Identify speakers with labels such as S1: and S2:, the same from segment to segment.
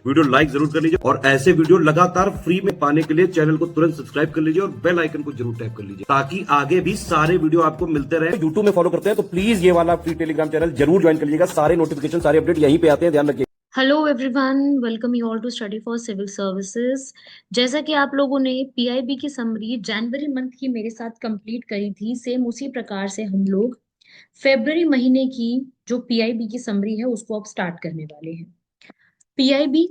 S1: Video like जरूर कर लीजिए और ऐसे वीडियो लगातार फ्री में पाने के लिए चैनल को तुरंत सब्सक्राइब कर लीजिए और बेल आइकन को जरूर टैप कर लीजिए ताकि आगे भी सारे वीडियो आपको मिलते रहे। यूट्यूब में फॉलो करते हैं तो प्लीज ये वाला फ्री टेलीग्राम चैनल जरूर ज्वाइन कर लीजिएगा। सारे नोटिफिकेशन सारे अपडेट यहीं पे आते हैं, ध्यान रखिए।
S2: Hello everyone, welcome you all to study for civil services. जैसा कि आप लोगों ने पीआईबी की समरी जनवरी मंथ की मेरे साथ कंप्लीट करी थी, सेम उसी प्रकार से हम लोग फरवरी महीने की जो पीआईबी की समरी है उसको अब स्टार्ट करने वाले हैं। पीआईबी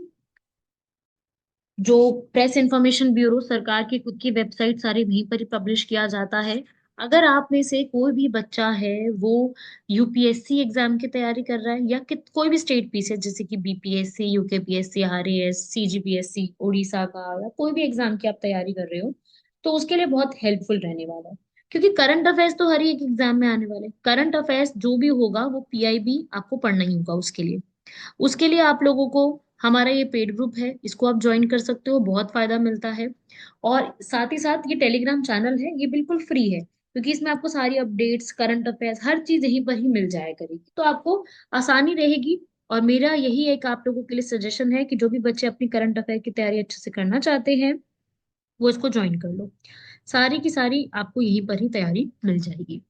S2: जो प्रेस इंफॉर्मेशन ब्यूरो, सरकार की खुद की वेबसाइट, सारी वहीं पर ही पब्लिश किया जाता है। अगर आप में से कोई भी बच्चा है वो यूपीएससी एग्जाम की तैयारी कर रहा है या कि कोई भी स्टेट पीसी जैसे कि BPSC, UKPSC, RAS, CGPSC Orissa का, या कोई भी एग्जाम की आप तैयारी कर रहे हो, तो उसके लिए बहुत हेल्पफुल रहने वाला है। क्योंकि करंट अफेयर्स तो हर एक एग्जाम में आने वाले, करंट अफेयर्स जो भी होगा वो पीआईबी आपको पढ़ना ही होगा। उसके लिए आप लोगों को हमारा ये पेड ग्रुप है, इसको आप ज्वाइन कर सकते हो, बहुत फायदा मिलता है। और साथ ही साथ ये टेलीग्राम चैनल है, ये बिल्कुल फ्री है क्योंकि इसमें आपको सारी अपडेट्स, करंट अफेयर्स, हर चीज यहीं पर ही मिल जाया करेगी, तो आपको आसानी रहेगी। और मेरा यही एक आप लोगों के लिए सजेशन है कि जो भी बच्चे अपनी करंट अफेयर की तैयारी अच्छे से करना चाहते हैं वो इसको ज्वाइन कर लो। सारी की सारी आपको यहीं पर ही तैयारी मिल जाएगी।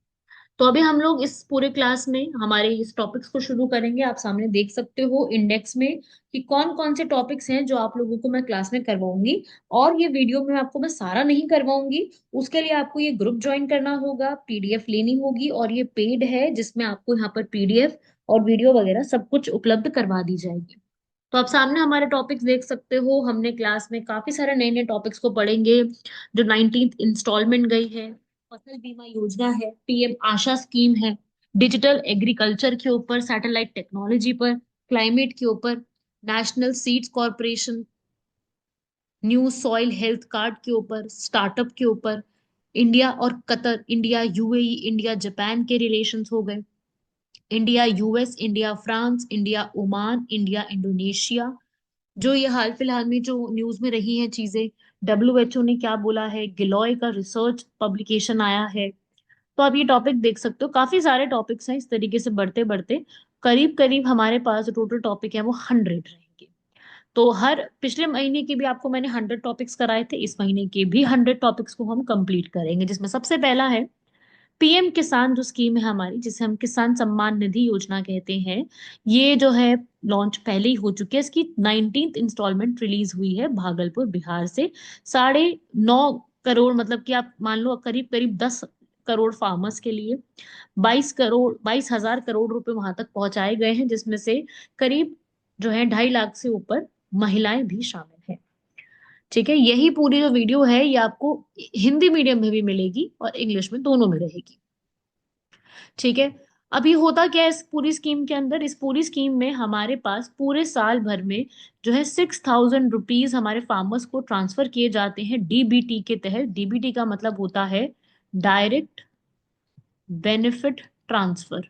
S2: तो अभी हम लोग इस पूरे क्लास में हमारे इस टॉपिक्स को शुरू करेंगे। आप सामने देख सकते हो इंडेक्स में कि कौन कौन से टॉपिक्स हैं जो आप लोगों को मैं क्लास में करवाऊंगी। और ये वीडियो में आपको मैं सारा नहीं करवाऊंगी, उसके लिए आपको ये ग्रुप ज्वाइन करना होगा, पीडीएफ लेनी होगी, और ये पेड है जिसमें आपको यहाँ पर पीडीएफ और वीडियो वगैरह सब कुछ उपलब्ध करवा दी जाएगी। तो आप सामने हमारे टॉपिक्स देख सकते हो। हमने क्लास में काफी सारे नए नए टॉपिक्स को पढ़ेंगे। जो 19th इंस्टॉलमेंट गई है, फसल बीमा योजना है, पीएम आशा स्कीम है, डिजिटल एग्रीकल्चर के ऊपर, सैटेलाइट टेक्नोलॉजी पर, क्लाइमेट के ऊपर, national seeds corporation, new soil health card के ऊपर, स्टार्टअप के ऊपर, इंडिया और Qatar, India UAE, India Japan के रिलेशंस हो गए, India US, India France, India Oman, India Indonesia. जो ये हाल फिलहाल में जो न्यूज में रही हैं चीजें, डब्ल्यूएचओ ने क्या बोला है, गिलॉय का रिसर्च पब्लिकेशन आया है। तो आप ये टॉपिक देख सकते हो, काफी सारे टॉपिक्स हैं। इस तरीके से बढ़ते बढ़ते करीब करीब हमारे पास जो टोटल टॉपिक है वो 100 रहेंगे। तो हर पिछले महीने के भी आपको मैंने 100 टॉपिक्स कराए थे, इस महीने के भी 100 टॉपिक्स को हम कंप्लीट करेंगे, जिसमें सबसे पहला है पीएम किसान, जो स्कीम है हमारी, जिसे हम किसान सम्मान निधि योजना कहते हैं। ये जो है लॉन्च पहले ही हो चुकी है। इसकी 19th इंस्टॉलमेंट रिलीज हुई है भागलपुर बिहार से। 9.5 करोड़, मतलब कि आप मान लो करीब करीब 10 करोड़ फार्मर्स के लिए 22 हजार करोड़ रुपए वहां तक पहुंचाए गए हैं, जिसमें से करीब जो है 2.5 लाख से ऊपर महिलाएं भी शामिल हैं। ठीक है, यही पूरी जो वीडियो है ये आपको हिंदी मीडियम में भी मिलेगी और इंग्लिश में, दोनों में रहेगी। ठीक है। अभी होता क्या है इस पूरी स्कीम के अंदर, इस पूरी स्कीम में हमारे पास पूरे साल भर में जो है 6,000 रुपीज हमारे फार्मर्स को ट्रांसफर किए जाते हैं डीबीटी के तहत। डीबीटी का मतलब होता है direct benefit transfer.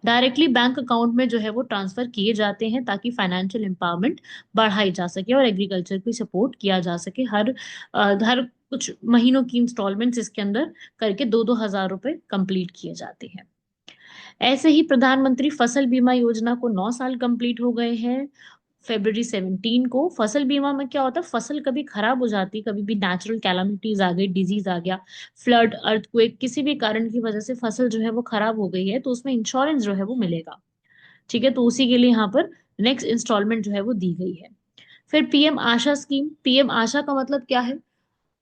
S2: Directly bank account में जो है वो ट्रांसफर किए जाते हैं ताकि फाइनेंशियल एम्पावरमेंट बढ़ाई जा सके और एग्रीकल्चर की सपोर्ट किया जा सके। हर कुछ महीनों की इंस्टॉलमेंट्स इसके अंदर करके 2-2 हजार रुपए कंप्लीट किए जाते हैं। ऐसे ही प्रधानमंत्री फसल बीमा योजना को 9 साल कंप्लीट हो गए हैं। February 17 को फसल बीमा में क्या होता है, फसल कभी खराब हो जाती, कभी भी नेचुरल कैलामिटीज आ गई, डिजीज आ गया, फ्लड, अर्थक्वेक, किसी भी कारण की वजह से फसल जो है वो खराब हो गई है, तो उसमें इंश्योरेंस जो है वो मिलेगा। ठीक है, तो उसी के लिए यहाँ पर नेक्स्ट इंस्टॉलमेंट जो है वो दी गई है। फिर पीएम आशा स्कीम। पीएम आशा का मतलब क्या है,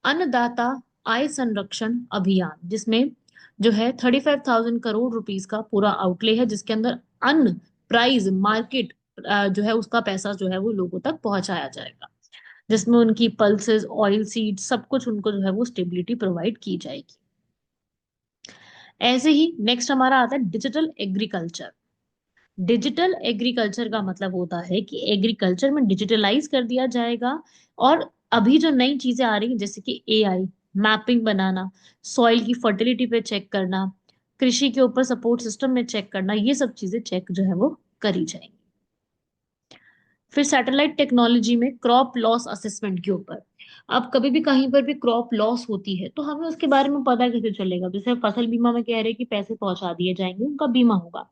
S2: अन्नदाता आय संरक्षण अभियान, जिसमें जो है 35,000 करोड़ रुपीस का पूरा आउटले है, जिसके अंदर अन्न प्राइस मार्केट जो है उसका पैसा जो है वो लोगों तक पहुंचाया जाएगा, जिसमें उनकी पल्सेस, ऑयल सीड, सब कुछ उनको जो है वो स्टेबिलिटी प्रोवाइड की जाएगी। ऐसे ही नेक्स्ट हमारा आता है डिजिटल एग्रीकल्चर। डिजिटल एग्रीकल्चर का मतलब होता है कि एग्रीकल्चर में डिजिटलाइज कर दिया जाएगा। और अभी जो नई चीजें आ रही हैं जैसे कि एआई, मैपिंग बनाना, सॉइल की फर्टिलिटी पे चेक करना, कृषि के ऊपर सपोर्ट सिस्टम में चेक करना, ये सब चीजें चेक जो है वो करी जाएंगी। फिर सैटेलाइट टेक्नोलॉजी में क्रॉप लॉस असेसमेंट के ऊपर, अब कभी भी कहीं पर भी क्रॉप लॉस होती है तो हमें उसके बारे में पता कैसे चलेगा। जैसे फसल बीमा में कह रहे हैं कि पैसे पहुंचा दिए जाएंगे, उनका बीमा होगा,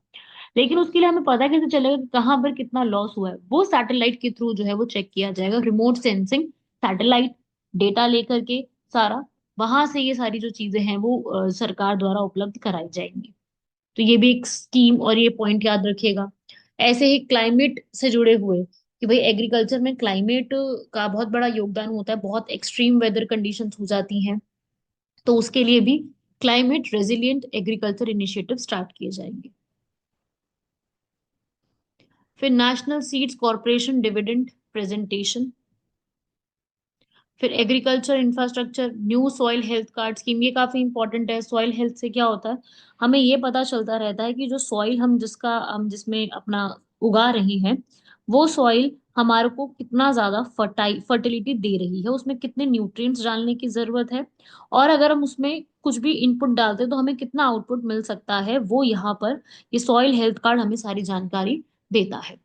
S2: लेकिन उसके लिए हमें पता कैसे चलेगा कि कहाँ पर कितना लॉस हुआ है? वो सैटेलाइट के थ्रू जो है वो चेक किया जाएगा, रिमोट सेंसिंग सैटेलाइट डेटा लेकर के सारा, वहां से ये सारी जो चीजें हैं वो सरकार द्वारा उपलब्ध कराई जाएंगी। तो ये भी एक स्कीम, और ये पॉइंट याद रखिएगा। ऐसे ही क्लाइमेट से जुड़े हुए, कि भाई एग्रीकल्चर में क्लाइमेट का बहुत बड़ा योगदान होता है, बहुत एक्सट्रीम वेदर कंडीशंस हो जाती हैं, तो उसके लिए भी climate resilient agriculture initiative start किए जाएंगे। फिर national seeds corporation dividend presentation. फिर agriculture infrastructure new soil health card scheme, ये काफी इंपॉर्टेंट है। सॉइल हेल्थ से क्या होता है, हमें ये पता चलता रहता है कि जो सॉइल हम जिसमें अपना उगा रहे हैं, वो सॉइल हमारे को कितना ज्यादा फर्टिलिटी दे रही है, उसमें कितने न्यूट्रिएंट्स डालने की जरूरत है, और अगर हम उसमें कुछ भी इनपुट डालते हैं तो हमें कितना आउटपुट मिल सकता है, वो यहाँ पर ये सॉइल हेल्थ कार्ड हमें सारी जानकारी देता है।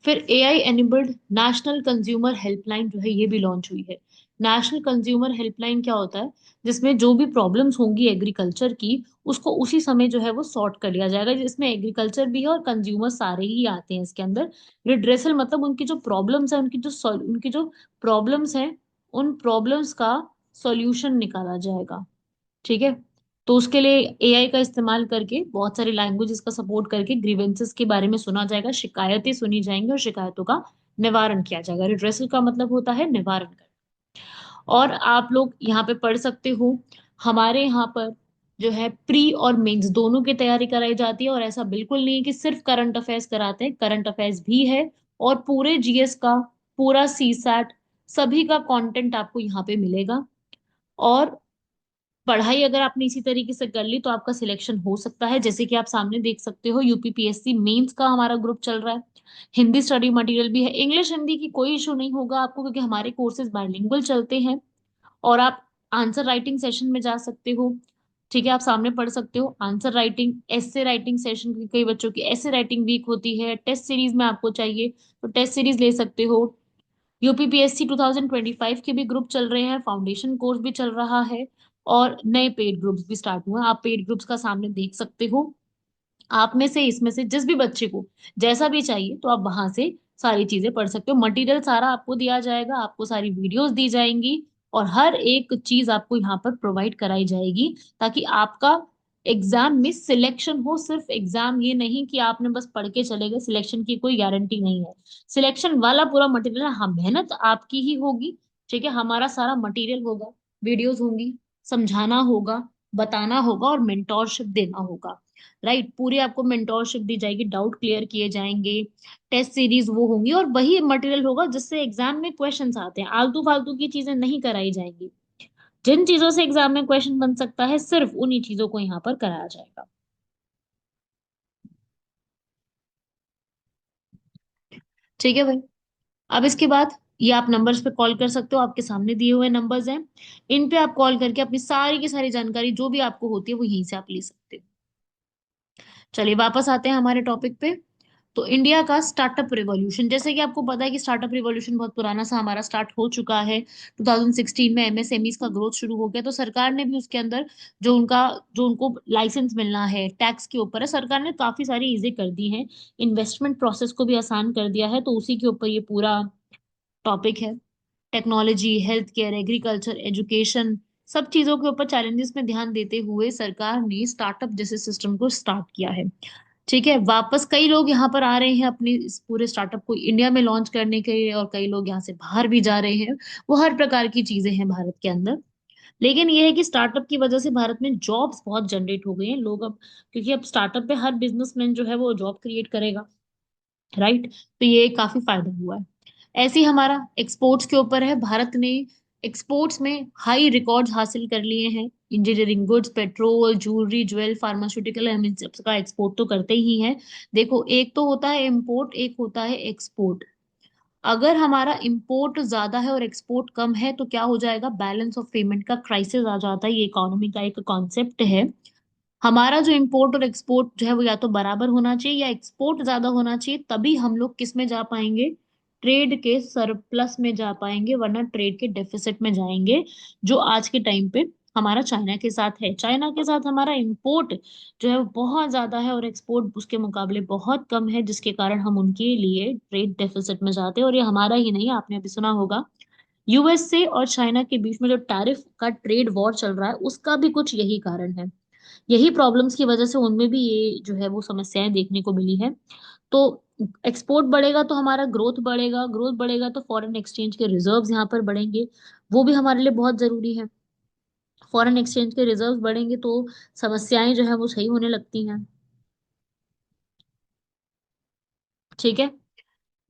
S2: फिर AI enabled national consumer helpline जो है ये भी लॉन्च हुई है। नेशनल कंज्यूमर हेल्पलाइन क्या होता है, जिसमें जो भी प्रॉब्लम्स होंगी एग्रीकल्चर की, उसको उसी समय जो है वो सॉर्ट कर लिया जाएगा, जिसमें एग्रीकल्चर भी है और कंज्यूमर सारे ही आते हैं इसके अंदर। रिड्रेसल मतलब उनकी जो प्रॉब्लम्स है, उनकी जो प्रॉब्लम्स हैं, उन प्रॉब्लम्स का सॉल्यूशन निकाला जाएगा। ठीक है। तो उसके लिए एआई का इस्तेमाल करके, बहुत सारी लैंग्वेजेस का सपोर्ट करके ग्रीवेंसेस के बारे में सुना जाएगा, शिकायतें सुनी जाएंगी और शिकायतों का निवारण किया जाएगा। रिड्रेसल का मतलब होता है निवारण करना। और आप लोग यहाँ पे पढ़ सकते हो, हमारे यहाँ पर जो है प्री और मेंस दोनों की तैयारी कराई जाती है, और ऐसा बिल्कुल नहीं है कि सिर्फ करंट अफेयर्स कराते हैं, करंट अफेयर्स भी है, और पूरे जीएस का, पूरा सीसैट, सभी का कंटेंट आपको यहाँ पे मिलेगा। और पढ़ाई अगर आपने इसी तरीके से कर ली तो आपका सिलेक्शन हो सकता है। जैसे कि आप सामने देख सकते हो, यूपीपीएससी मेंस का हमारा ग्रुप चल रहा है, हिंदी स्टडी मटेरियल भी है, इंग्लिश हिंदी की कोई इशू नहीं होगा आपको, क्योंकि हमारे कोर्सेज बाइलिंगुअल चलते हैं। और आप आंसर राइटिंग सेशन में जा सकते हो। ठीक है, आप सामने पढ़ सकते हो आंसर राइटिंग, एस्से राइटिंग सेशन, कई बच्चों की एस्से राइटिंग वीक होती है, टेस्ट सीरीज में आपको चाहिए तो टेस्ट सीरीज ले सकते हो। यूपीपीएससी 2025 के भी ग्रुप चल रहे हैं, फाउंडेशन कोर्स भी चल रहा है, और नए पेड ग्रुप्स भी स्टार्ट हुए हैं। आप पेड ग्रुप्स का सामने देख सकते हो। आप में से, इसमें से जिस भी बच्चे को जैसा भी चाहिए तो आप वहां से सारी चीजें पढ़ सकते हो। मटेरियल सारा आपको दिया जाएगा, आपको सारी वीडियोस दी जाएंगी, और हर एक चीज आपको यहाँ पर प्रोवाइड कराई जाएगी, ताकि आपका एग्जाम में सिलेक्शन हो। सिर्फ एग्जाम ये नहीं कि आपने बस पढ़ के चले गए, सिलेक्शन की कोई गारंटी नहीं है। सिलेक्शन वाला पूरा मटेरियल, हाँ, मेहनत आपकी ही होगी। ठीक है, हमारा सारा मटेरियल होगा, वीडियोस होंगी, समझाना होगा, बताना होगा, और मेंटोरशिप देना होगा। राइट, पूरी आपको मेंटोरशिप दी जाएगी, डाउट क्लियर किए जाएंगे, टेस्ट सीरीज वो होंगी, और वही मटेरियल होगा जिससे एग्जाम में क्वेश्चंस आते हैं। आलतू फालतू की चीजें नहीं कराई जाएंगी। जिन चीजों से एग्जाम में क्वेश्चन बन सकता है, सिर्फ उन्हीं चीजों को यहाँ पर कराया जाएगा। ठीक है भाई। अब इसके बाद ये आप नंबर्स पे कॉल कर सकते हो, आपके सामने दिए हुए नंबर्स हैं, इन पे आप कॉल करके अपनी सारी की सारी जानकारी जो भी आपको होती है वो यहीं से आप ले सकते हो। चलिए वापस आते हैं हमारे टॉपिक पे। तो इंडिया का स्टार्टअप रिवॉल्यूशन, जैसे कि आपको पता है कि स्टार्टअप रिवॉल्यूशन बहुत पुराना सा हमारा स्टार्ट हो चुका है। 2016 में एमएसएमईज का ग्रोथ शुरू हो गया, तो सरकार ने भी उसके अंदर जो उनको लाइसेंस मिलना है टैक्स के ऊपर है, सरकार ने काफी सारी इजी कर दी हैं। इन्वेस्टमेंट प्रोसेस को भी आसान कर दिया है, तो उसी के ऊपर ये पूरा टॉपिक है। Technology, health care, agriculture, education, सब चीजों के ऊपर चैलेंजेस में ध्यान देते हुए सरकार ने स्टार्टअप जैसे सिस्टम को स्टार्ट किया है। ठीक है, वापस कई लोग यहाँ पर आ रहे हैं अपने इस पूरे स्टार्टअप को इंडिया में लॉन्च करने के लिए, और कई लोग यहाँ से बाहर भी जा रहे हैं। वो हर प्रकार की चीजें हैं भारत के अंदर। लेकिन ये है कि स्टार्टअप की वजह से भारत में जॉब्स बहुत जनरेट हो गई हैं। लोग अब, क्योंकि अब स्टार्टअप पे हर बिजनेसमैन जो है वो जॉब क्रिएट करेगा। राइट, तो ये काफी फायदा हुआ है। ऐसे ही हमारा एक्सपोर्ट्स के ऊपर है। भारत ने एक्सपोर्ट्स में हाई रिकॉर्ड्स हासिल कर लिए हैं। Engineering goods, petrol, jewellery, pharmaceutical, हम इन सबका एक्सपोर्ट तो करते ही हैं। देखो, एक तो होता है इम्पोर्ट, एक होता है एक्सपोर्ट। अगर हमारा इम्पोर्ट ज्यादा है और एक्सपोर्ट कम है तो क्या हो जाएगा, बैलेंस ऑफ पेमेंट का क्राइसिस आ जाता है। ये इकोनॉमी का एक कॉन्सेप्ट है। हमारा जो इम्पोर्ट और एक्सपोर्ट जो है वो या तो बराबर होना चाहिए, या एक्सपोर्ट ज्यादा होना चाहिए, तभी हम लोग किस में जा पाएंगे, ट्रेड के सरप्लस में जा पाएंगे, वरना ट्रेड के डेफिसिट में जाएंगे, जो आज के टाइम पे हमारा चाइना के साथ है। चाइना के साथ हमारा इंपोर्ट जो है वो बहुत ज्यादा है और एक्सपोर्ट उसके मुकाबले बहुत कम है, जिसके कारण हम उनके लिए ट्रेड डेफिसिट में जाते हैं। और ये हमारा ही नहीं, आपने अभी सुना होगा यूएसए और चाइना के बीच में जो टैरिफ का ट्रेड वॉर चल रहा है, उसका भी कुछ यही कारण है। यही प्रॉब्लम्स की वजह से उनमें भी ये जो है वो समस्याएं देखने को मिली है। तो एक्सपोर्ट बढ़ेगा तो हमारा ग्रोथ बढ़ेगा, ग्रोथ बढ़ेगा तो फॉरेन एक्सचेंज के रिजर्व्स यहाँ पर बढ़ेंगे, वो भी हमारे लिए बहुत जरूरी है। फॉरेन एक्सचेंज के रिजर्व्स बढ़ेंगे तो समस्याएं जो है वो सही होने लगती हैं। ठीक है,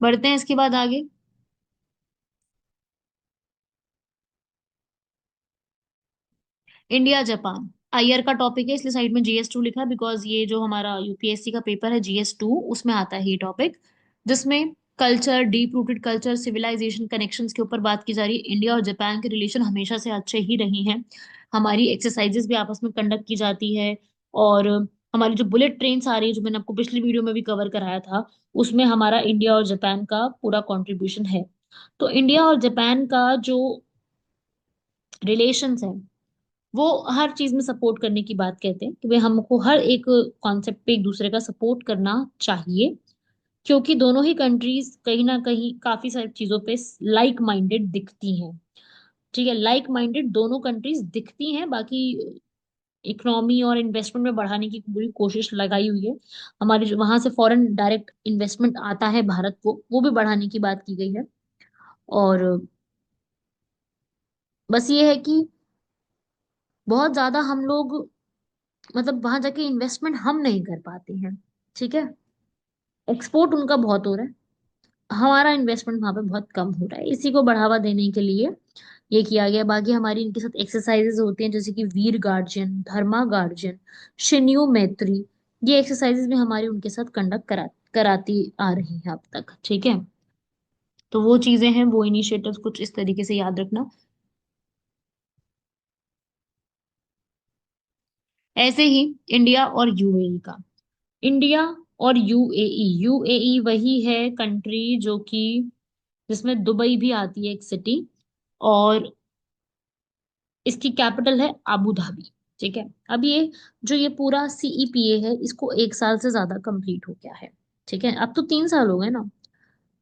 S2: बढ़ते हैं इसके बाद आगे। इंडिया जापान आईआर का टॉपिक है, इसलिए साइड में जीएस 2 लिखा है, बिकॉज ये जो हमारा यूपीएससी का पेपर है जीएस 2, उसमें आता है ये टॉपिक, जिसमें culture, deep rooted culture, civilisation, connections के ऊपर बात की जा रही है। इंडिया और जापान के रिलेशन हमेशा से अच्छे ही रहे हैं। हमारी एक्सरसाइजेस भी आपस में कंडक्ट की जाती है। और हमारी जो बुलेट ट्रेन आ रही है, जो मैंने आपको पिछली वीडियो में भी कवर कराया था, उसमें हमारा इंडिया और जापान का पूरा कंट्रीब्यूशन है। तो इंडिया और जापान का जो रिलेशंस है, वो हर चीज में सपोर्ट करने की बात कहते हैं कि भाई हमको हर एक कॉन्सेप्ट पे एक दूसरे का सपोर्ट करना चाहिए, क्योंकि दोनों ही कंट्रीज कहीं ना कहीं काफी सारी चीजों पे लाइक माइंडेड दिखती हैं। ठीक है, लाइक माइंडेड दोनों कंट्रीज दिखती हैं। बाकी इकोनॉमी और इन्वेस्टमेंट में बढ़ाने की पूरी कोशिश लगाई हुई है। हमारे जो वहां से फॉरेन डायरेक्ट इन्वेस्टमेंट आता है भारत को, वो भी बढ़ाने की बात की गई है। और बस ये है कि बहुत ज्यादा हम लोग, मतलब वहां जाके इन्वेस्टमेंट हम नहीं कर पाते हैं। ठीक है, एक्सपोर्ट उनका बहुत हो रहा है, हमारा इन्वेस्टमेंट वहां पे बहुत कम हो रहा है। इसी को बढ़ावा देने के लिए ये किया गया। बाकी हमारी इनके साथ एक्सरसाइजेज होती हैं, जैसे कि वीर गार्जियन, धर्मा गार्जियन, शिन्यू मैत्री। ये एक्सरसाइजेज भी हमारी उनके साथ कंडक्ट कराती आ रही है अब तक। ठीक है, तो वो चीजें हैं, वो इनिशिएटिव्स कुछ इस तरीके से याद रखना। ऐसे ही इंडिया और यूएई का, इंडिया और यूएई, यूएई वही है कंट्री जो कि जिसमें दुबई भी आती है एक सिटी, और इसकी कैपिटल है अबू धाबी। ठीक है, अब ये पूरा सीईपीए है, इसको 1 साल से ज्यादा कंप्लीट हो गया है। ठीक है, अब तो 3 साल हो गए ना।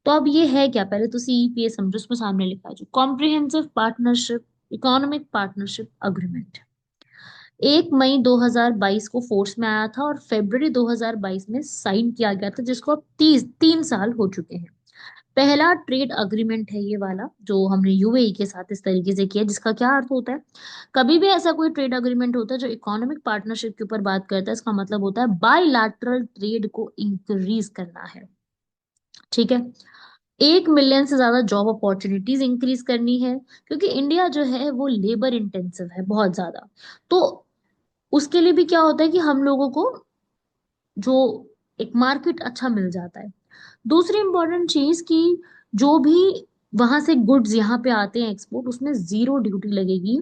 S2: तो अब ये है क्या, पहले तो सीईपीए समझो, उसमें सामने लिखा है जो comprehensive partnership, economic partnership agreement. 1 मई 2022 को फोर्स में आया था और फरवरी 2022 में साइन किया गया था, जिसको अब 3 साल हो चुके हैं। पहला ट्रेड अग्रीमेंट है ये वाला जो हमने यूएई के साथ इस तरीके से किया, जिसका क्या अर्थ होता है, कभी भी ऐसा कोई ट्रेड अग्रीमेंट होता है जो इकोनॉमिक पार्टनरशिप के ऊपर बात करता है, इसका मतलब होता है बायलैटरल ट्रेड को इंक्रीज करना है। ठीक है, 1 मिलियन से ज्यादा जॉब अपॉर्चुनिटीज इंक्रीज करनी है, क्योंकि इंडिया जो है वो लेबर इंटेंसिव है बहुत ज्यादा। तो उसके लिए भी क्या होता है कि हम लोगों को जो एक मार्केट अच्छा मिल जाता है। दूसरी इंपॉर्टेंट चीज कि जो भी वहां से गुड्स यहाँ पे आते हैं एक्सपोर्ट, उसमें जीरो ड्यूटी लगेगी।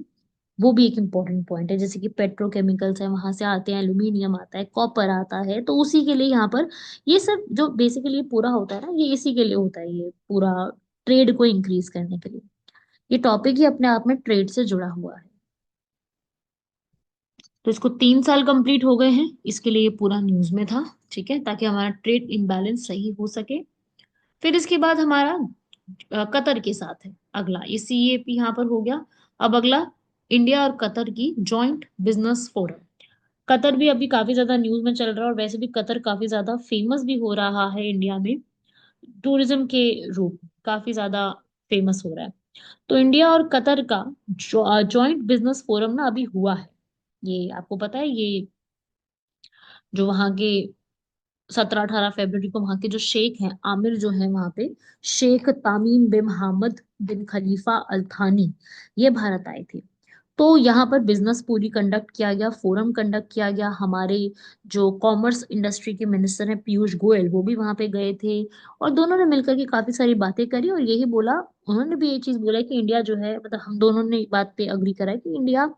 S2: वो भी एक इम्पोर्टेंट पॉइंट है। जैसे कि पेट्रोकेमिकल्स है वहां से आते हैं, एल्यूमिनियम आता है, कॉपर आता है, तो उसी के लिए यहाँ पर ये सब जो बेसिकली पूरा होता है ना, ये इसी के लिए होता है, ये पूरा ट्रेड को इंक्रीज करने के लिए। ये टॉपिक ही अपने आप में ट्रेड से जुड़ा हुआ है। तो इसको 3 साल कंप्लीट हो गए हैं, इसके लिए ये पूरा न्यूज में था। ठीक है, ताकि हमारा ट्रेड इम्बैलेंस सही हो सके। फिर इसके बाद हमारा कतर के साथ है अगला, ये सीएपी यहाँ पर हो गया। अब अगला इंडिया और कतर की जॉइंट बिजनेस फोरम। कतर भी अभी काफी ज्यादा न्यूज में चल रहा है, और वैसे भी कतर काफी ज्यादा फेमस भी हो रहा है इंडिया में, टूरिज्म के रूप में काफी ज्यादा फेमस हो रहा है। तो इंडिया और कतर का जॉइंट बिजनेस फोरम ना अभी हुआ है। ये आपको पता है, ये जो वहाँ के 17-18 फरवरी को वहां के जो शेख हैं, आमिर जो है वहां पे, शेख तामीम बिन हामद बिन खलीफा अल थानी, ये भारत आए थे। तो यहाँ पर बिजनेस पूरी कंडक्ट किया गया, फोरम कंडक्ट किया गया। हमारे जो कॉमर्स इंडस्ट्री के मिनिस्टर हैं पीयूष गोयल, वो भी वहां पे गए थे, और दोनों ने मिलकर के काफी सारी बातें करी। और यही बोला, उन्होंने भी ये चीज बोला कि इंडिया जो है, मतलब हम दोनों ने इस बात पे अग्री करा है कि इंडिया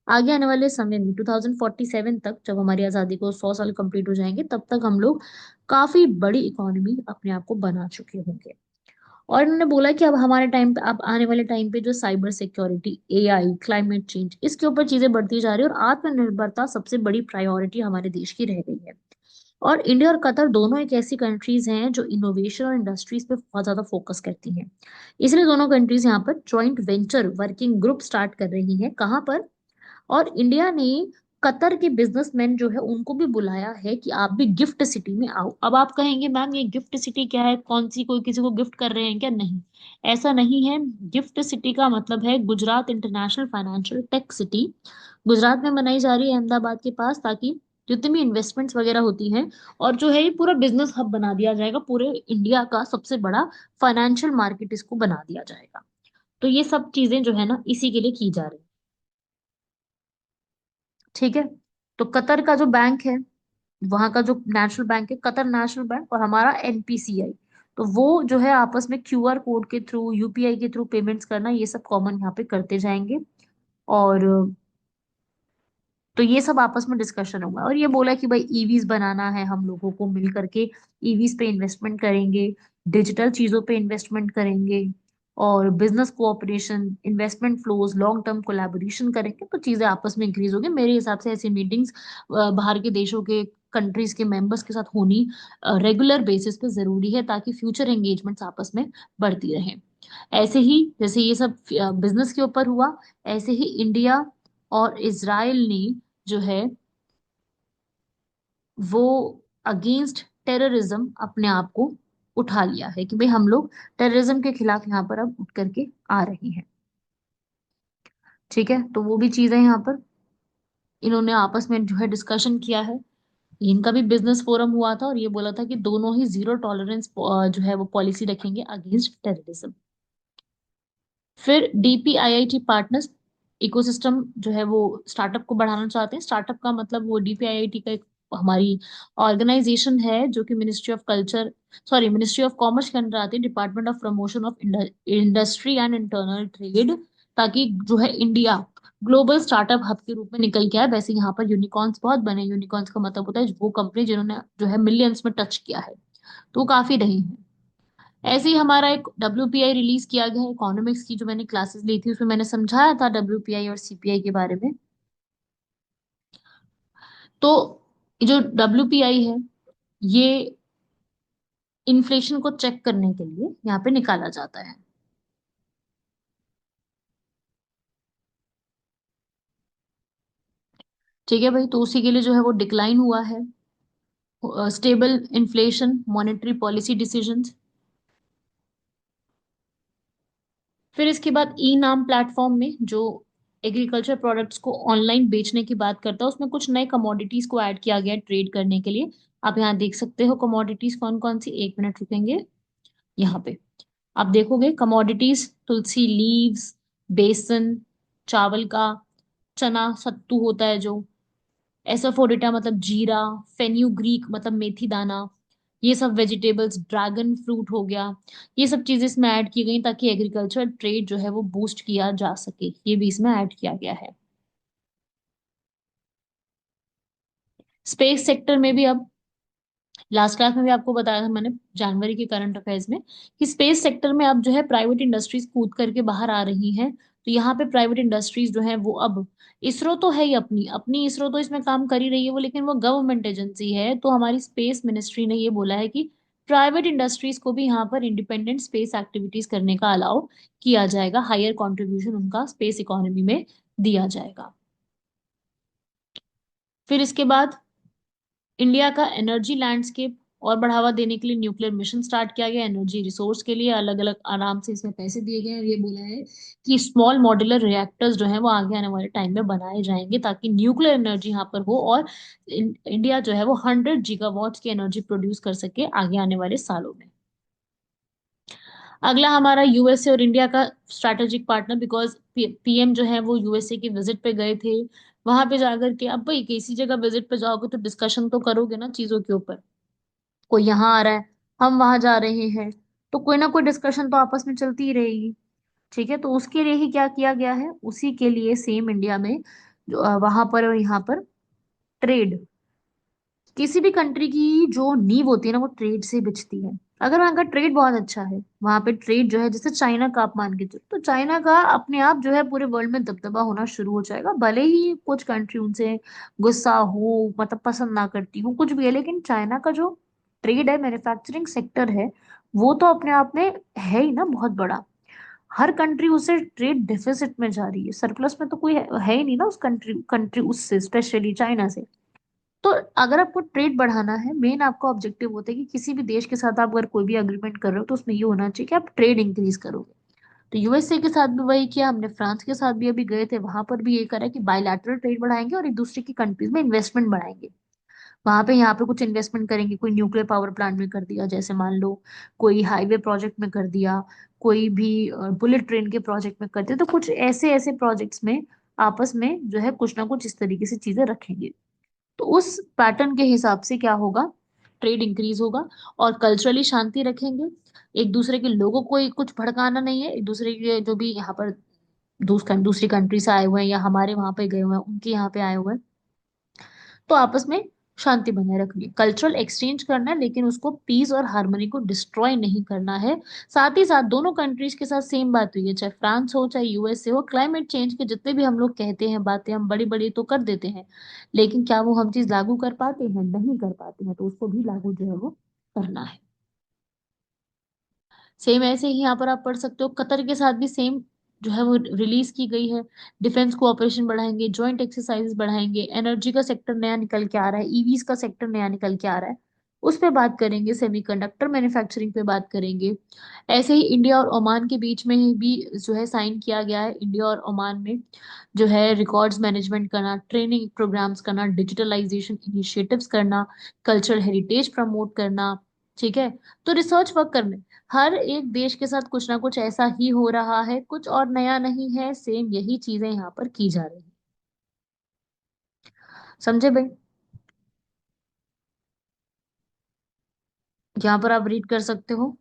S2: आगे आने वाले समय में 2047 तक, जब हमारी आजादी को 100 साल कंप्लीट हो जाएंगे, तब तक हम लोग काफी बड़ी इकोनॉमी अपने आप को बना चुके होंगे। और इन्होंने बोला कि अब हमारे टाइम पे, अब आने वाले टाइम पे जो cyber security, AI, climate change, इसके ऊपर चीजें बढ़ती जा रही है और आत्मनिर्भरता सबसे बड़ी प्रायोरिटी हमारे देश की रह गई है। और इंडिया और कतर दोनों एक ऐसी कंट्रीज हैं जो इनोवेशन और इंडस्ट्रीज पे बहुत ज्यादा फोकस करती हैं। इसलिए दोनों कंट्रीज यहाँ पर joint venture working group start कर रही हैं। कहाँ पर? और इंडिया ने कतर के बिजनेसमैन जो है उनको भी बुलाया है कि आप भी गिफ्ट सिटी में आओ। अब आप कहेंगे मैम ये गिफ्ट सिटी क्या है, कौन सी, कोई किसी को गिफ्ट कर रहे हैं क्या? नहीं, ऐसा नहीं है। गिफ्ट सिटी का मतलब है Gujarat international financial tech city. Gujarat में बनाई जा रही है, अहमदाबाद के पास, ताकि जितनी भी इन्वेस्टमेंट्स वगैरह होती हैं, और जो है ये पूरा बिजनेस हब बना दिया जाएगा, पूरे इंडिया का सबसे बड़ा फाइनेंशियल मार्केट इसको बना दिया जाएगा। तो ये सब चीजें जो है ना इसी के लिए की जा रही है। ठीक है। तो कतर का जो बैंक है, वहां का जो नेशनल बैंक है कतर नेशनल बैंक, और हमारा एनपीसीआई, तो वो जो है आपस में क्यूआर कोड के थ्रू, यूपीआई के थ्रू पेमेंट्स करना, ये सब कॉमन यहाँ पे करते जाएंगे। और तो ये सब आपस में डिस्कशन होगा। और ये बोला कि भाई ईवीज बनाना है, हम लोगों को मिल करके ईवीज पे इन्वेस्टमेंट करेंगे, डिजिटल चीजों पे इन्वेस्टमेंट करेंगे, और business cooperation, investment flows, long term collaboration करेंगे, तो चीजें आपस में इंक्रीज होगी। मेरे हिसाब से ऐसी मीटिंग्स बाहर के देशों के कंट्रीज के मेंबर्स के साथ होनी रेगुलर बेसिस पे जरूरी है, ताकि फ्यूचर एंगेजमेंट्स आपस में बढ़ती रहें। ऐसे ही जैसे ये सब बिजनेस के ऊपर हुआ, ऐसे ही इंडिया और इजराइल ने जो है वो अगेंस्ट टेररिज्म अपने आप को उठा लिया है कि भाई हम लोग टेररिज्म के खिलाफ यहाँ पर अब उठ करके आ रहे हैं। ठीक है, तो वो भी चीजें यहाँ पर इन्होंने आपस में जो है डिस्कशन किया है। इनका भी बिजनेस फोरम हुआ था और ये बोला था कि दोनों ही जीरो टॉलरेंस जो है वो पॉलिसी रखेंगे अगेंस्ट टेररिज्म। फिर डीपीआईआईटी पार्टनर्स इकोसिस्टम जो है वो स्टार्टअप को बढ़ाना चाहते हैं। स्टार्टअप का मतलब वो डीपीआईआईटी का एक हमारी ऑर्गेनाइजेशन है जो कि ministry of culture, sorry ministry of commerce के अंदर आती है, department of promotion of industry and internal trade, ताकि जो है इंडिया ग्लोबल स्टार्टअप हब के रूप में निकल के आए। वैसे यहाँ पर यूनिकॉर्न्स बहुत बने। यूनिकॉर्न्स का मतलब होता है वो कंपनी जिन्होंने जो है मिलियंस में टच किया है, तो वो काफी रही हैं। ऐसे ही हमारा एक WPI रिलीज किया गया है। इकोनॉमिक्स की जो मैंने क्लासेस ली थी उसमें मैंने समझाया था WPI और CPI के बारे में। तो जो WPI है ये इन्फ्लेशन को चेक करने के लिए यहाँ पे निकाला जाता है। ठीक है भाई, तो उसी के लिए जो है वो डिक्लाइन हुआ है। Stable inflation, monetary policy decisions. फिर इसके बाद ई नाम प्लेटफॉर्म में जो एग्रीकल्चर प्रोडक्ट्स को ऑनलाइन बेचने की बात करता है, उसमें कुछ नए कमोडिटीज को ऐड किया गया है ट्रेड करने के लिए। आप यहाँ देख सकते हो कमोडिटीज कौन कौन सी, एक मिनट रुकेंगे। यहाँ पे आप देखोगे कमोडिटीज, तुलसी लीव्स, बेसन, चावल का, चना सत्तू होता है जो, एसोफोडिटा मतलब जीरा, फेन्यूग्रीक मतलब मेथी दाना, ये सब वेजिटेबल्स, ड्रैगन फ्रूट हो गया, ये सब चीजें इसमें ऐड की गई ताकि एग्रीकल्चर ट्रेड जो है वो बूस्ट किया जा सके। ये भी इसमें ऐड किया गया है। स्पेस सेक्टर में भी अब, लास्ट क्लास में भी आपको बताया था मैंने जनवरी के करंट अफेयर्स में, कि स्पेस सेक्टर में अब जो है प्राइवेट इंडस्ट्रीज कूद करके बाहर आ रही हैं। तो यहाँ पे प्राइवेट इंडस्ट्रीज जो है वो अब, इसरो तो है ही अपनी अपनी, इसरो तो इसमें काम कर ही रही है वो, लेकिन वो गवर्नमेंट एजेंसी है। तो हमारी स्पेस मिनिस्ट्री ने ये बोला है कि प्राइवेट इंडस्ट्रीज को भी यहाँ पर इंडिपेंडेंट स्पेस एक्टिविटीज करने का अलाउ किया जाएगा, हायर कॉन्ट्रीब्यूशन उनका स्पेस इकोनॉमी में दिया जाएगा। फिर इसके बाद इंडिया का एनर्जी लैंडस्केप और बढ़ावा देने के लिए न्यूक्लियर मिशन स्टार्ट किया गया। एनर्जी रिसोर्स के लिए अलग अलग आराम से इसमें पैसे दिए गए हैं, और ये बोला है कि स्मॉल मॉड्यूलर रिएक्टर्स जो है वो आगे आने वाले टाइम में बनाए जाएंगे ताकि न्यूक्लियर एनर्जी यहाँ पर हो, और इंडिया जो है वो 100 गीगावाट की एनर्जी प्रोड्यूस कर सके आगे आने वाले सालों में। अगला हमारा यूएसए और इंडिया का स्ट्रैटेजिक पार्टनर, बिकॉज पीएम जो है वो यूएसए की विजिट पे गए थे। वहां पे जाकर के, अब भाई किसी जगह विजिट पे जाओगे तो डिस्कशन तो करोगे ना चीजों के ऊपर। कोई यहाँ आ रहा है, हम वहां जा रहे हैं, तो कोई ना कोई डिस्कशन तो आपस में चलती ही रहेगी। ठीक है, तो उसके लिए ही क्या किया गया है, उसी के लिए सेम इंडिया में जो वहां पर और यहाँ पर ट्रेड, किसी भी कंट्री की जो नींव होती है ना वो ट्रेड से बिछती है। अगर वहाँ का ट्रेड बहुत अच्छा है, वहां पे ट्रेड जो है, जैसे चाइना का आप मान के चलो, तो चाइना का अपने आप जो है पूरे वर्ल्ड में दबदबा होना शुरू हो जाएगा। भले ही कुछ कंट्री उनसे गुस्सा हो, मतलब पसंद ना करती हो, कुछ भी है, लेकिन चाइना का जो ट्रेड है, मैन्युफैक्चरिंग सेक्टर है, वो तो अपने आप में है ही ना बहुत बड़ा। हर कंट्री उससे ट्रेड डेफिसिट में जा रही है, सरप्लस में तो कोई है ही नहीं ना उस कंट्री कंट्री उससे, स्पेशली चाइना से। तो अगर आपको ट्रेड बढ़ाना है, मेन आपका ऑब्जेक्टिव होता है कि किसी भी देश के साथ आप अगर कोई भी अग्रीमेंट कर रहे हो, तो उसमें ये होना चाहिए कि आप ट्रेड इंक्रीज करोगे। तो यूएसए के साथ भी वही किया हमने, फ्रांस के साथ भी अभी गए थे, वहां पर भी ये करा कि बायलैटरल ट्रेड बढ़ाएंगे और एक दूसरे की कंट्रीज में इन्वेस्टमेंट बढ़ाएंगे। वहां पे यहाँ पे कुछ इन्वेस्टमेंट करेंगे, कोई न्यूक्लियर पावर प्लांट में कर दिया जैसे मान लो, कोई हाईवे प्रोजेक्ट में कर दिया, कोई भी बुलेट ट्रेन के प्रोजेक्ट में कर दिया, तो कुछ ऐसे ऐसे प्रोजेक्ट्स में आपस में जो है कुछ ना कुछ इस तरीके से चीजें रखेंगे। तो उस पैटर्न के हिसाब से क्या होगा, ट्रेड इंक्रीज होगा। और कल्चरली शांति रखेंगे, एक दूसरे के लोगों को कुछ भड़काना नहीं है, एक दूसरे के जो भी यहाँ पर दूसरी कंट्री से आए हुए हैं या हमारे वहां पे गए हुए हैं उनके यहाँ पे आए हुए हैं, तो आपस में शांति बनाए रखनी है, कल्चरल एक्सचेंज करना है, लेकिन उसको पीस और हार्मनी को डिस्ट्रॉय नहीं करना है। साथ ही साथ दोनों कंट्रीज के साथ सेम बात हुई है, चाहे फ्रांस हो चाहे यूएसए हो, क्लाइमेट चेंज के जितने भी हम लोग कहते हैं बातें, हम बड़ी बड़ी तो कर देते हैं, लेकिन क्या वो हम चीज लागू कर पाते हैं? नहीं कर पाते हैं, तो उसको भी लागू जो है वो करना है। सेम ऐसे ही यहाँ पर आप पढ़ सकते हो, कतर के साथ भी सेम जो है वो रिलीज की गई है। डिफेंस कोऑपरेशन बढ़ाएंगे, जॉइंट एक्सरसाइज बढ़ाएंगे, एनर्जी का सेक्टर नया निकल के आ रहा है, ईवीज का सेक्टर नया निकल के आ रहा है, उस पे बात करेंगे, सेमीकंडक्टर मैन्युफैक्चरिंग पे बात करेंगे। ऐसे ही इंडिया और ओमान के बीच में ही भी जो है साइन किया गया है, इंडिया और ओमान में जो है रिकॉर्ड्स मैनेजमेंट करना, ट्रेनिंग प्रोग्राम्स करना, डिजिटलाइजेशन इनिशिएटिव्स करना, कल्चरल हेरिटेज प्रमोट करना। ठीक है, तो रिसर्च वर्क करने, हर एक देश के साथ कुछ ना कुछ ऐसा ही हो रहा है, कुछ और नया नहीं है, सेम यही चीजें यहाँ पर की जा रही है। समझे भाई? यहाँ पर आप रीड कर सकते हो,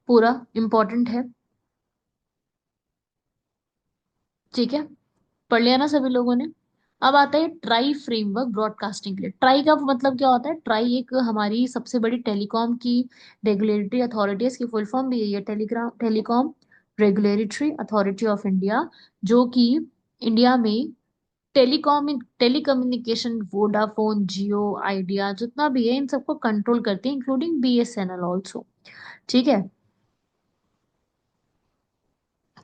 S2: पूरा इंपॉर्टेंट है। ठीक है, पढ़ लिया ना सभी लोगों ने? अब आता है ट्राई फ्रेमवर्क ब्रॉडकास्टिंग के लिए। ट्राई का मतलब क्या होता है? ट्राई एक हमारी सबसे बड़ी टेलीकॉम की रेगुलेटरी अथॉरिटी है, इसकी फुल फॉर्म भी यही है, Telegram telecom regulatory authority of India, जो कि इंडिया में टेलीकम्युनिकेशन, वोडाफोन, जियो, आइडिया जितना भी है इन सबको कंट्रोल करती है, इंक्लूडिंग बीएसएनएल ऑल्सो। ठीक है,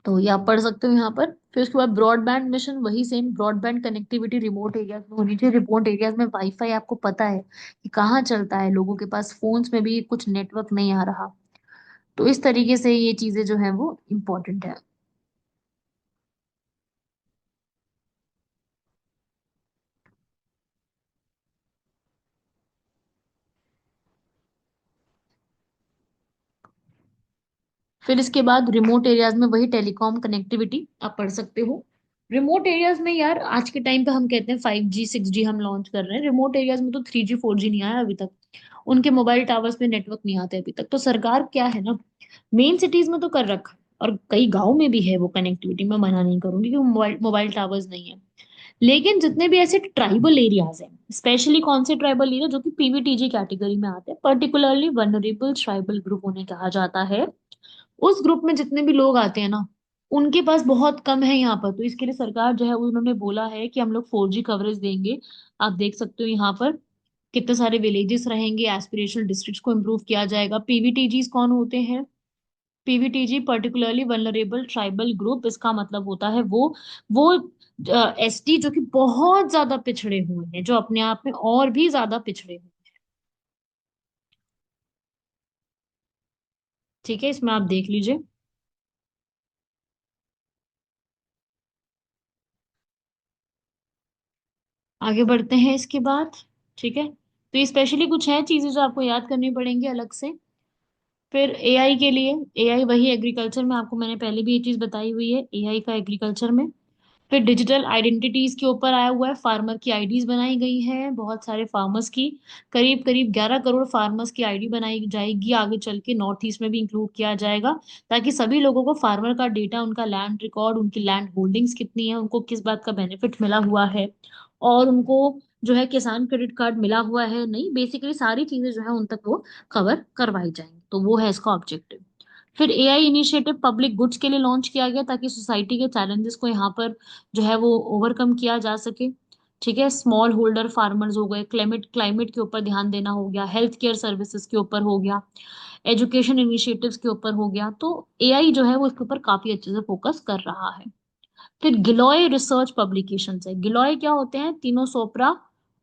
S2: तो ये आप पढ़ सकते हो यहाँ पर। फिर उसके बाद ब्रॉडबैंड मिशन, वही same, broadband connectivity remote areas में होनी चाहिए। रिमोट एरियाज में वाईफाई आपको पता है कि कहाँ चलता है, लोगों के पास फोन्स में भी कुछ नेटवर्क नहीं आ रहा। तो इस तरीके से ये चीजें जो है वो इम्पोर्टेंट है। फिर इसके बाद रिमोट एरियाज में वही टेलीकॉम कनेक्टिविटी आप पढ़ सकते हो। रिमोट एरियाज में यार आज के टाइम पे हम कहते हैं 5G 6G हम लॉन्च कर रहे हैं, रिमोट एरियाज में तो 3G 4G नहीं आया अभी तक, उनके मोबाइल टावर्स पे नेटवर्क नहीं आते अभी तक। तो सरकार क्या है ना, मेन सिटीज में तो कर रखा है, और कई गांव में भी है वो कनेक्टिविटी, मैं मना नहीं करूंगी कि मोबाइल मोबाइल टावर्स नहीं है। लेकिन जितने भी ऐसे ट्राइबल एरियाज हैं, स्पेशली कौन से ट्राइबल एरिया जो कि पीवीटीजी कैटेगरी में आते हैं, पर्टिकुलरली वनरेबल ट्राइबल ग्रुप उन्हें कहा जाता है, उस ग्रुप में जितने भी लोग आते हैं ना, उनके पास बहुत कम है यहाँ पर। तो इसके लिए सरकार जो है उन्होंने बोला है कि हम लोग 4G कवरेज देंगे। आप देख सकते हो यहाँ पर कितने सारे विलेजेस रहेंगे, एस्पिरेशनल डिस्ट्रिक्ट्स को इम्प्रूव किया जाएगा। पीवीटीजीज कौन होते हैं? PVTG particularly vulnerable tribal group, इसका मतलब होता है वो एसटी जो कि बहुत ज्यादा पिछड़े हुए हैं, जो अपने आप में और भी ज्यादा पिछड़े हुए हैं। ठीक है, इसमें आप देख लीजिए। आगे बढ़ते हैं इसके बाद। ठीक है, तो ये स्पेशली कुछ है चीजें जो आपको याद करनी पड़ेंगी अलग से। फिर एआई के लिए, एआई वही एग्रीकल्चर में, आपको मैंने पहले भी ये चीज बताई हुई है, एआई का एग्रीकल्चर में। फिर डिजिटल आइडेंटिटीज के ऊपर आया हुआ है, फार्मर की आईडीज बनाई गई हैं बहुत सारे फार्मर्स की। करीब करीब 11 करोड़ फार्मर्स की आईडी बनाई जाएगी, आगे चल के नॉर्थ ईस्ट में भी इंक्लूड किया जाएगा, ताकि सभी लोगों को फार्मर का डेटा, उनका लैंड रिकॉर्ड, उनकी लैंड होल्डिंग्स कितनी है, उनको किस बात का बेनिफिट मिला हुआ है, और उनको जो है किसान क्रेडिट कार्ड मिला हुआ है नहीं, बेसिकली सारी चीजें जो है उन तक वो कवर करवाई जाएंगी। तो वो है इसका ऑब्जेक्टिव। फिर एआई इनिशिएटिव पब्लिक गुड्स के लिए लॉन्च किया गया, ताकि सोसाइटी के चैलेंजेस को यहाँ पर जो है वो ओवरकम किया जा सके। ठीक है, स्मॉल होल्डर फार्मर्स हो गए, क्लाइमेट क्लाइमेट के ऊपर ध्यान देना हो गया, हेल्थ केयर सर्विसेज के ऊपर हो गया, एजुकेशन इनिशिएटिव्स के ऊपर हो गया। तो एआई जो है वो इसके ऊपर काफी अच्छे से फोकस कर रहा है। फिर गिलोय रिसर्च पब्लिकेशन है। गिलोय क्या होते हैं? तीनोसोप्रा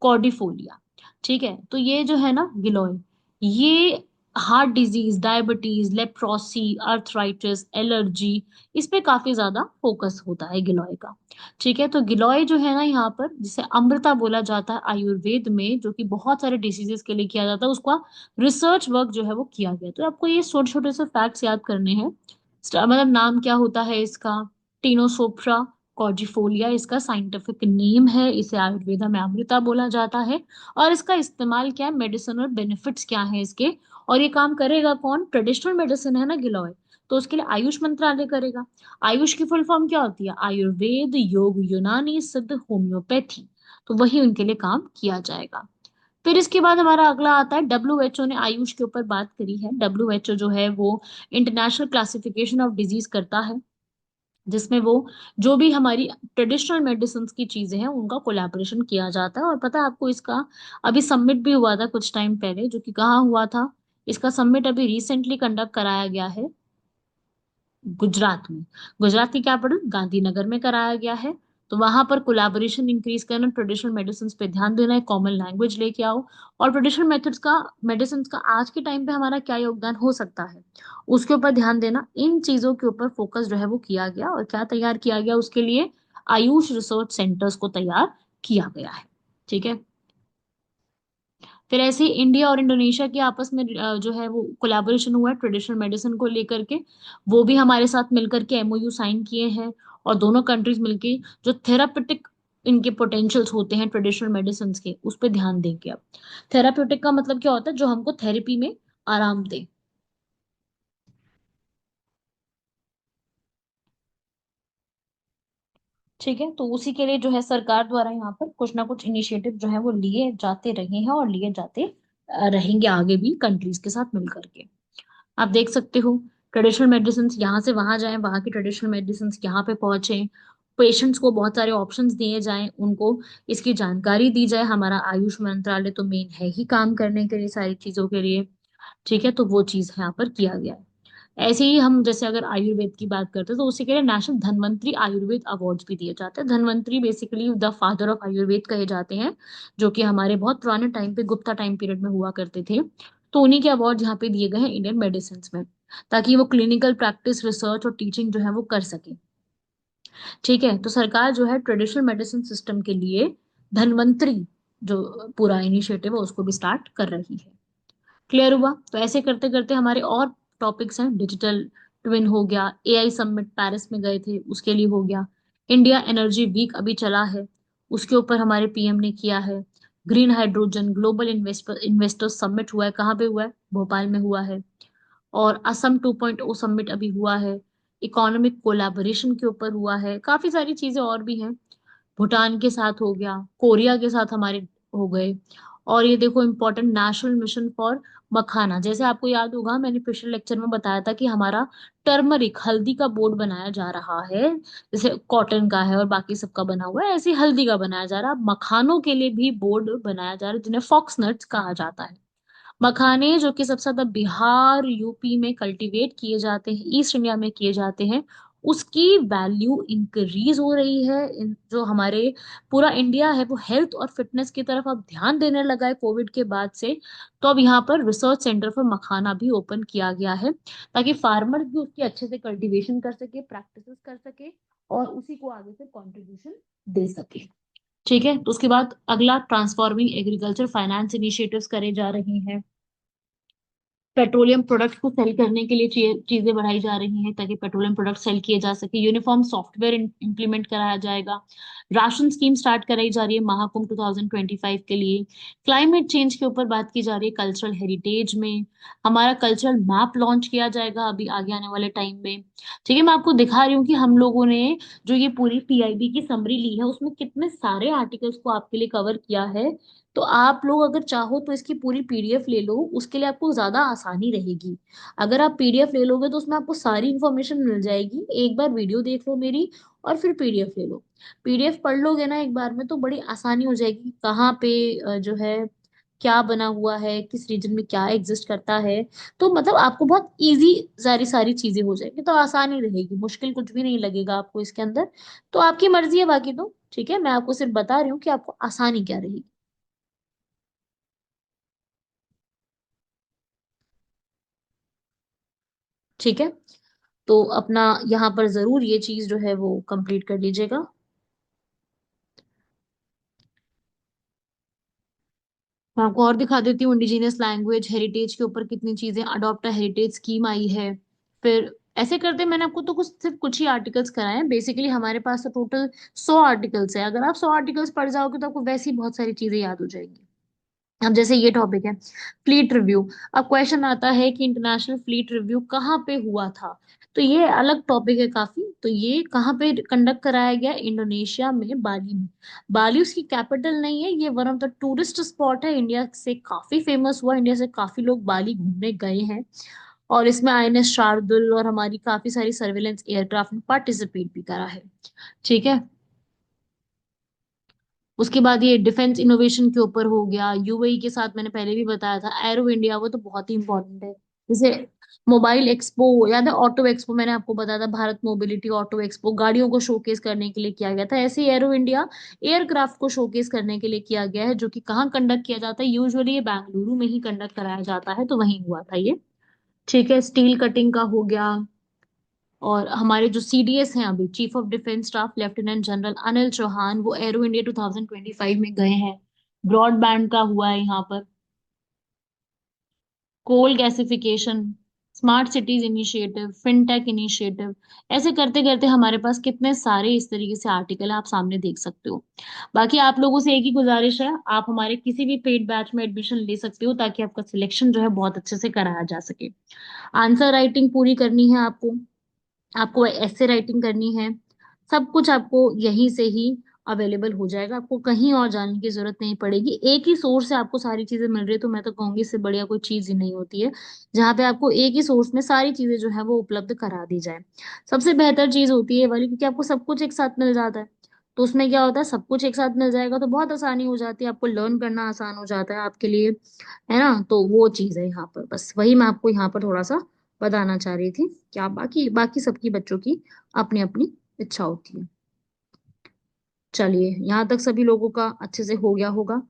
S2: कॉर्डिफोलिया। ठीक है, तो ये जो है ना गिलोय, ये heart disease, diabetes, leprosy, arthritis, allergy, इस पे काफी ज्यादा फोकस होता है गिलोय का। ठीक है, तो गिलोय जो है ना यहाँ पर, जिसे अमृता बोला जाता है आयुर्वेद में, जो कि बहुत सारे डिसीजेस के लिए किया जाता है, उसका रिसर्च वर्क जो है वो किया गया। तो आपको ये छोटे छोटे से फैक्ट्स याद करने हैं। मतलब नाम क्या होता है इसका? टीनोसोप्रा कॉर्डिफोलिया इसका साइंटिफिक नेम है, इसे आयुर्वेदा में अमृता बोला जाता है। और इसका इस्तेमाल क्या है, मेडिसिनल बेनिफिट्स क्या है इसके, और ये काम करेगा कौन? ट्रेडिशनल मेडिसिन है ना गिलोय, तो उसके लिए आयुष मंत्रालय करेगा। आयुष की फुल फॉर्म क्या होती है? आयुर्वेद, योग, यूनानी, सिद्ध, होम्योपैथी। तो वही उनके लिए काम किया जाएगा। फिर इसके बाद हमारा अगला आता है, डब्ल्यूएचओ ने आयुष के ऊपर बात करी है। डब्ल्यूएचओ जो है वो इंटरनेशनल क्लासिफिकेशन ऑफ डिजीज करता है, जिसमें वो जो भी हमारी ट्रेडिशनल मेडिसिन की चीजें हैं उनका कोलैबोरेशन किया जाता है। और पता है आपको, इसका अभी समिट भी हुआ था कुछ टाइम पहले, जो कि कहाँ हुआ था? इसका समिट अभी रिसेंटली कंडक्ट कराया गया है गुजरात में। गुजरात की कैपिटल गांधीनगर में कराया गया है। तो वहां पर कोलैबोरेशन इंक्रीज करना, ट्रेडिशनल मेडिसिन पे ध्यान देना है, कॉमन लैंग्वेज लेके आओ, और ट्रेडिशनल मेथड्स का, मेडिसिन का आज के टाइम पे हमारा क्या योगदान हो सकता है, उसके ऊपर ध्यान देना। इन चीजों के ऊपर फोकस जो है वो किया गया, और क्या तैयार किया गया उसके लिए? आयुष रिसर्च सेंटर्स को तैयार किया गया है। ठीक है, फिर ऐसे ही इंडिया और इंडोनेशिया के आपस में जो है वो कोलैबोरेशन हुआ है ट्रेडिशनल मेडिसिन को लेकर के। वो भी हमारे साथ मिलकर के एमओयू साइन किए हैं, और दोनों कंट्रीज मिलके जो थेरापेटिक इनके पोटेंशियल्स होते हैं ट्रेडिशनल मेडिसिन के, उस पर ध्यान देंगे। अब थेरापेटिक का मतलब क्या होता है? जो हमको थेरेपी में आराम दे। ठीक है, तो उसी के लिए जो है सरकार द्वारा यहाँ पर कुछ ना कुछ इनिशिएटिव जो है वो लिए जाते रहे हैं, और लिए जाते रहेंगे आगे भी कंट्रीज के साथ मिलकर के। आप देख सकते हो, ट्रेडिशनल मेडिसिन यहाँ से वहां जाएं, वहां की ट्रेडिशनल मेडिसिन यहाँ पे पहुंचे, पेशेंट्स को बहुत सारे ऑप्शंस दिए जाएं, उनको इसकी जानकारी दी जाए। हमारा आयुष मंत्रालय तो मेन है ही काम करने के लिए सारी चीजों के लिए। ठीक है, तो वो चीज यहाँ पर किया गया है। ऐसे ही हम जैसे अगर आयुर्वेद की बात करते हैं, तो उसी के लिए नेशनल धन्वंतरी आयुर्वेद अवार्ड्स भी दिए जाते हैं। Dhanvantari basically the father of Ayurveda कहे जाते हैं, जो कि हमारे बहुत पुराने टाइम पे गुप्ता टाइम पीरियड में हुआ करते थे। तो उन्हीं के अवार्ड यहाँ पे दिए गए हैं इंडियन मेडिसिन में, ताकि वो क्लिनिकल प्रैक्टिस, रिसर्च और टीचिंग जो है वो कर सके। ठीक है, तो सरकार जो है ट्रेडिशनल मेडिसिन सिस्टम के लिए धन्वंतरी जो पूरा इनिशिएटिव है उसको भी स्टार्ट कर रही है। क्लियर हुआ? तो ऐसे करते करते हमारे और टॉपिक्स हैं। डिजिटल ट्विन हो गया, एआई समिट पेरिस में गए थे उसके लिए हो गया, इंडिया एनर्जी वीक अभी चला है उसके ऊपर हमारे पीएम ने किया है, green hydrogen global investors summit हुआ है, कहाँ पे हुआ है? भोपाल में हुआ है। और असम 2.0 समिट अभी हुआ है, इकोनॉमिक कोलैबोरेशन के ऊपर हुआ है, काफी सारी चीजें और भी हैं। भूटान के साथ हो गया, कोरिया के साथ हमारे हो गए। और ये देखो, इम्पोर्टेंट नेशनल मिशन फॉर मखाना, जैसे आपको याद होगा मैंने पिछले लेक्चर में बताया था कि हमारा टर्मरिक हल्दी का बोर्ड बनाया जा रहा है। जैसे कॉटन का है और बाकी सबका बना हुआ है, ऐसे ही हल्दी का बनाया जा रहा है। अब मखानों के लिए भी बोर्ड बनाया जा रहा है, जिन्हें फॉक्स नट्स कहा जाता है। मखाने जो कि सबसे ज्यादा बिहार यूपी में कल्टीवेट किए जाते हैं, ईस्ट इंडिया में किए जाते हैं, उसकी वैल्यू इंक्रीज हो रही है। जो हमारे पूरा इंडिया है वो हेल्थ और फिटनेस की तरफ अब ध्यान देने लगा है कोविड के बाद से। तो अब यहाँ पर रिसर्च सेंटर फॉर मखाना भी ओपन किया गया है, ताकि फार्मर भी उसकी अच्छे से कल्टीवेशन कर सके, प्रैक्टिसेस कर सके, और उसी को आगे से कंट्रीब्यूशन दे सके। ठीक है, तो उसके बाद अगला ट्रांसफॉर्मिंग एग्रीकल्चर फाइनेंस इनिशिएटिव्स करे जा रहे हैं। पेट्रोलियम प्रोडक्ट को सेल करने के लिए चीजें बढ़ाई जा रही हैं ताकि पेट्रोलियम प्रोडक्ट सेल किए जा सके। यूनिफॉर्म सॉफ्टवेयर इंप्लीमेंट कराया जाएगा। राशन स्कीम स्टार्ट कराई जा रही है महाकुंभ 2025 के लिए। क्लाइमेट चेंज के ऊपर बात की जा रही है कल्चरल हेरिटेज में। हमारा कल्चरल मैप लॉन्च किया जाएगा अभी आगे आने वाले टाइम में। ठीक है, मैं आपको दिखा रही हूँ कि हम लोगों ने जो ये पूरी पीआईबी की समरी ली है उसमें कितने सारे आर्टिकल्स को आपके लिए कवर किया है। तो आप लोग अगर चाहो तो इसकी पूरी पीडीएफ ले लो, उसके लिए आपको ज्यादा आसानी रहेगी। अगर आप पीडीएफ ले लोगे तो उसमें आपको सारी इंफॉर्मेशन मिल जाएगी। एक बार वीडियो देख लो मेरी और फिर पीडीएफ ले लो। पीडीएफ पढ़ लोगे ना एक बार में तो बड़ी आसानी हो जाएगी कि कहाँ पे जो है क्या बना हुआ है, किस रीजन में क्या एग्जिस्ट करता है। तो मतलब आपको बहुत इजी सारी सारी चीजें हो जाएगी, तो आसानी रहेगी, मुश्किल कुछ भी नहीं लगेगा आपको इसके अंदर। तो आपकी मर्जी है बाकी तो। ठीक है, मैं आपको सिर्फ बता रही हूँ कि आपको आसानी क्या रहेगी। ठीक है, तो अपना यहाँ पर जरूर ये चीज जो है वो कंप्लीट कर लीजिएगा। मैं आपको और दिखा देती हूँ इंडिजिनियस लैंग्वेज हेरिटेज के ऊपर कितनी चीजें, अडॉप्ट हेरिटेज स्कीम आई है। फिर ऐसे करते मैंने आपको तो कुछ सिर्फ कुछ ही आर्टिकल्स कराए हैं। बेसिकली हमारे पास तो टोटल 100 आर्टिकल्स है। अगर आप 100 आर्टिकल्स पढ़ जाओगे तो आपको वैसे ही बहुत सारी चीजें याद हो जाएंगी। अब जैसे ये टॉपिक है फ्लीट रिव्यू। अब क्वेश्चन आता है कि इंटरनेशनल फ्लीट रिव्यू कहाँ पे हुआ था। तो ये अलग टॉपिक है काफी। तो ये कहाँ पे कंडक्ट कराया गया, इंडोनेशिया में, बाली में। बाली उसकी कैपिटल नहीं है, ये one of the tourist spot है, इंडिया से काफी फेमस हुआ, इंडिया से काफी लोग बाली घूमने गए हैं। और इसमें आईएनएस शार्दुल और हमारी काफी सारी सर्वेलेंस एयरक्राफ्ट ने पार्टिसिपेट भी करा है। ठीक है, उसके बाद ये डिफेंस इनोवेशन के ऊपर हो गया, यूएई के साथ मैंने पहले भी बताया था, एरो इंडिया, वो तो बहुत ही इंपॉर्टेंट है। जैसे मोबाइल एक्सपो याद है, ऑटो एक्सपो मैंने आपको बताया था, भारत मोबिलिटी ऑटो एक्सपो गाड़ियों को शोकेस करने के लिए किया गया था। ऐसे ही एरो इंडिया एयरक्राफ्ट को शोकेस करने के लिए किया गया है, जो कि कहाँ कंडक्ट किया जाता है, यूजुअली ये बेंगलुरु में ही कंडक्ट कराया जाता है, तो वहीं हुआ था ये। ठीक है, स्टील कटिंग का हो गया। और हमारे जो सीडीएस हैं अभी, chief of defence staff lieutenant general Anil Chauhan, वो एरो इंडिया 2025 में गए हैं। ब्रॉडबैंड का हुआ है यहाँ पर। Coal gasification, smart cities initiative, fintech initiative. ऐसे करते करते हमारे पास कितने सारे इस तरीके से आर्टिकल है, आप सामने देख सकते हो। बाकी आप लोगों से एक ही गुजारिश है, आप हमारे किसी भी पेड बैच में एडमिशन ले सकते हो ताकि आपका सिलेक्शन जो है बहुत अच्छे से कराया जा सके। आंसर राइटिंग पूरी करनी है आपको, आपको ऐसे राइटिंग करनी है। सब कुछ आपको यहीं से ही अवेलेबल हो जाएगा, आपको कहीं और जाने की जरूरत नहीं पड़ेगी। एक ही सोर्स से आपको सारी चीजें मिल रही है, तो मैं तो कहूंगी इससे बढ़िया कोई चीज ही नहीं होती है, जहाँ पे आपको एक ही सोर्स में सारी चीजें जो है वो उपलब्ध करा दी जाए। सबसे बेहतर चीज होती है ये वाली, क्योंकि आपको सब कुछ एक साथ मिल जाता है। तो उसमें क्या होता है, सब कुछ एक साथ मिल जाएगा तो बहुत आसानी हो जाती है, आपको लर्न करना आसान हो जाता है आपके लिए, है ना। तो वो चीज है यहाँ पर, बस वही मैं आपको यहाँ पर थोड़ा सा बताना चाह रही थी। क्या बाकी बाकी सबकी बच्चों की अपनी अपनी इच्छा होती है। चलिए, यहाँ तक सभी लोगों का अच्छे से हो गया होगा।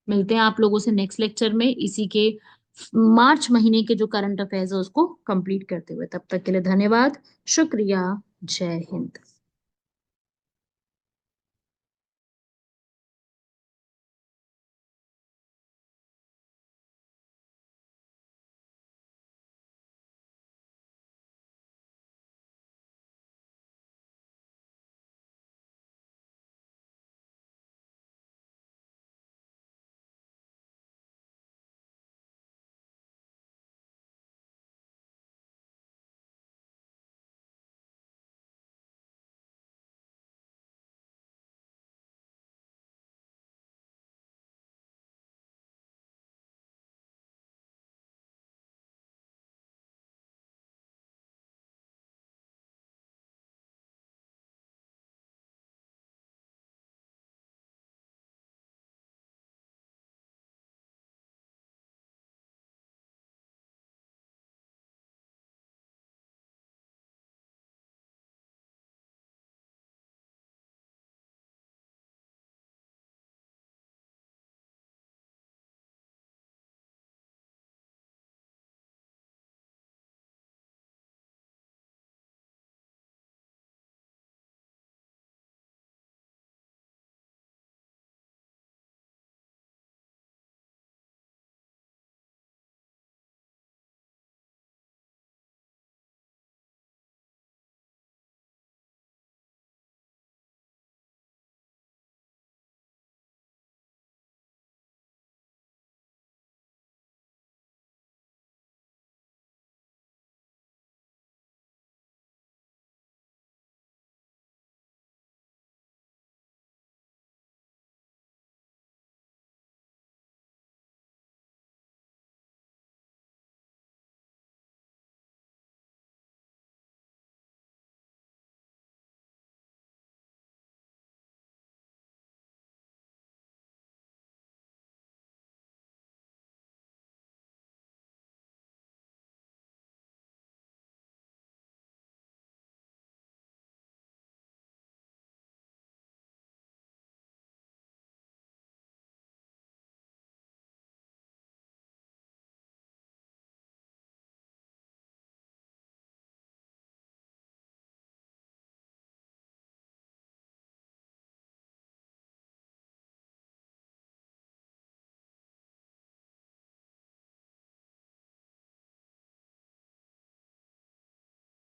S2: मिलते हैं आप लोगों से नेक्स्ट लेक्चर में, इसी के मार्च महीने के जो करंट अफेयर्स है उसको कंप्लीट करते हुए। तब तक के लिए धन्यवाद, शुक्रिया, जय हिंद।